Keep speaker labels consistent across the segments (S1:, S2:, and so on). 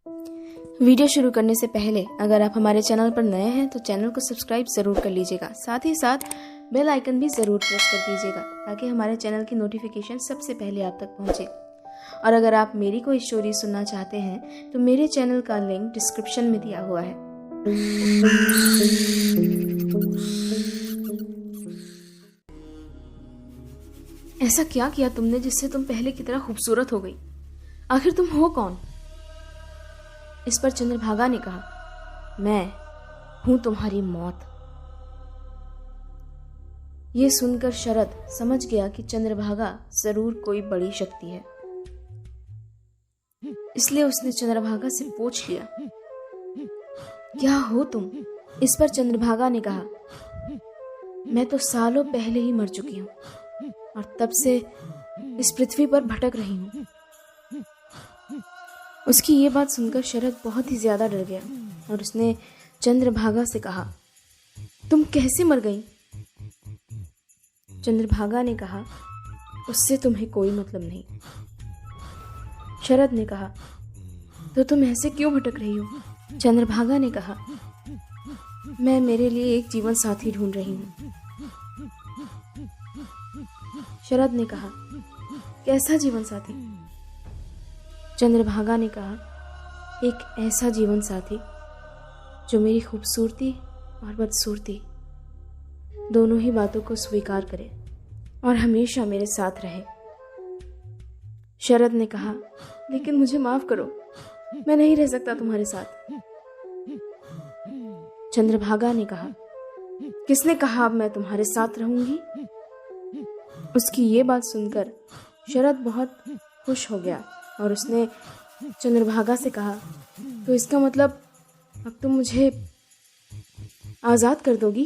S1: Video शुरू करने से पहले अगर आप हमारे चैनल पर नए हैं तो चैनल को सब्सक्राइब ज़रूर कर लीजिएगा। साथ ही साथ बेल आइकन भी ज़रूर प्रेस कर दीजिएगा ताकि हमारे चैनल की नोटिफिकेशन सबसे पहले आप तक पहुंचे। और अगर आप मेरी कोई स्टोरी सुनना चाहते हैं तो मेरे चैनल का लिंक डिस्क्रिप्शन में दिया हुआ है। ऐसा क्या किया तुमने जिससे तुम पहले की तरह खूबसूरत हो गई? आखिर तुम हो कौन? इस पर चंद्रभागा ने कहा, मैं हूं तुम्हारी मौत। ये सुनकर शरद समझ गया कि चंद्रभागा जरूर कोई बड़ी शक्ति है, इसलिए उसने चंद्रभागा से पूछ लिया, क्या हो तुम? इस पर चंद्रभागा ने कहा, मैं तो सालों पहले ही मर चुकी हूं और तब से इस पृथ्वी पर भटक रही हूं। उसकी ये बात सुनकर शरद बहुत ही ज्यादा डर गया और उसने चंद्रभागा से कहा, तुम कैसे मर गई? चंद्रभागा ने कहा, उससे तुम्हें कोई मतलब नहीं। शरद ने कहा, तो तुम ऐसे क्यों भटक रही हो? चंद्रभागा ने कहा, मैं मेरे लिए एक जीवन साथी ढूंढ रही हूं। शरद ने कहा, कैसा जीवन साथी? चंद्रभागा ने कहा, एक ऐसा जीवन साथी जो मेरी खूबसूरती और बदसूरती दोनों ही बातों को स्वीकार करे और हमेशा मेरे साथ रहे। शरद ने कहा, लेकिन मुझे माफ करो, मैं नहीं रह सकता तुम्हारे साथ। चंद्रभागा ने कहा, किसने कहा अब मैं तुम्हारे साथ रहूंगी? उसकी ये बात सुनकर शरद बहुत खुश हो गया और उसने चंद्रभागा से कहा, तो इसका मतलब अब तुम मुझे आजाद कर दोगी?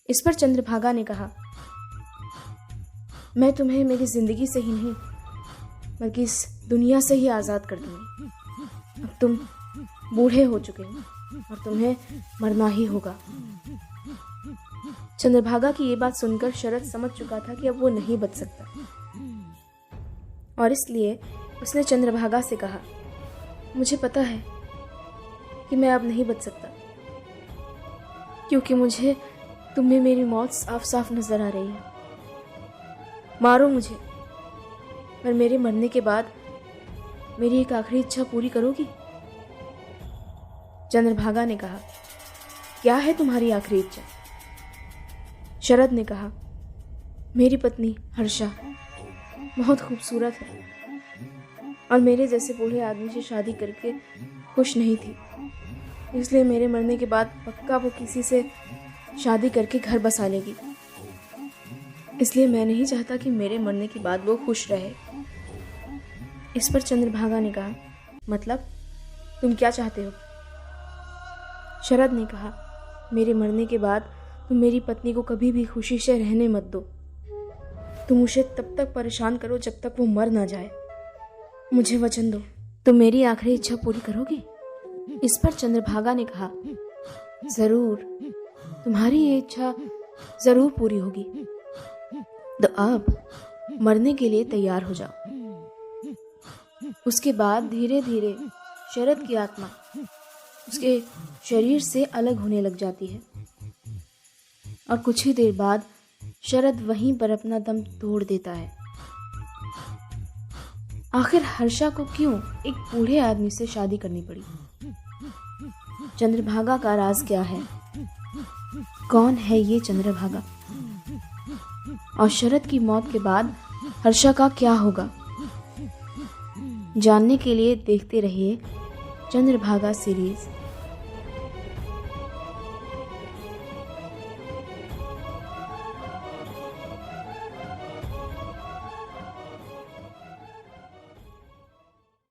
S1: इस पर चंद्रभागा ने कहा, मैं तुम्हें मेरी जिंदगी से ही नहीं बल्कि इस दुनिया से ही आजाद कर दूंगी। अब तुम बूढ़े हो चुके हो और तुम्हें मरना ही होगा। चंद्रभागा की ये बात सुनकर शरद समझ चुका था कि अब वो नहीं बच सकता और इसलिए उसने चंद्रभागा से कहा, मुझे पता है कि मैं अब नहीं बच सकता क्योंकि मुझे तुम में मेरी मौत साफ साफ नजर आ रही है। मारो मुझे, पर मेरे मरने के बाद मेरी एक आखिरी इच्छा पूरी करोगी? चंद्रभागा ने कहा, क्या है तुम्हारी आखिरी इच्छा? शरद ने कहा, मेरी पत्नी हर्षा बहुत खूबसूरत है और मेरे जैसे बूढ़े आदमी से शादी करके खुश नहीं थी, इसलिए मेरे मरने के बाद पक्का वो किसी से शादी करके घर बसा लेगी। इसलिए मैं नहीं चाहता कि मेरे मरने के बाद वो खुश रहे। इस पर चंद्रभागा ने कहा, मतलब तुम क्या चाहते हो? शरद ने कहा, मेरे मरने के बाद तुम मेरी पत्नी को कभी भी खुशी से रहने मत दो। तुम उसे तब तक परेशान करो जब तक वो मर ना जाए। मुझे वचन दो, तुम मेरी आखिरी इच्छा पूरी करोगी? इस पर चंद्रभागा ने कहा, जरूर, तुम्हारी ये इच्छा जरूर पूरी होगी। तो अब मरने के लिए तैयार हो जाओ। उसके बाद धीरे धीरे शरद की आत्मा उसके शरीर से अलग होने लग जाती है और कुछ ही देर बाद शरद वहीं पर अपना दम तोड़ देता है। आखिर हर्षा को क्यों एक बूढ़े आदमी से शादी करनी पड़ी? चंद्रभागा का राज क्या है? कौन है ये चंद्रभागा? और शरद की मौत के बाद हर्षा का क्या होगा? जानने के लिए देखते रहिए चंद्रभागा सीरीज।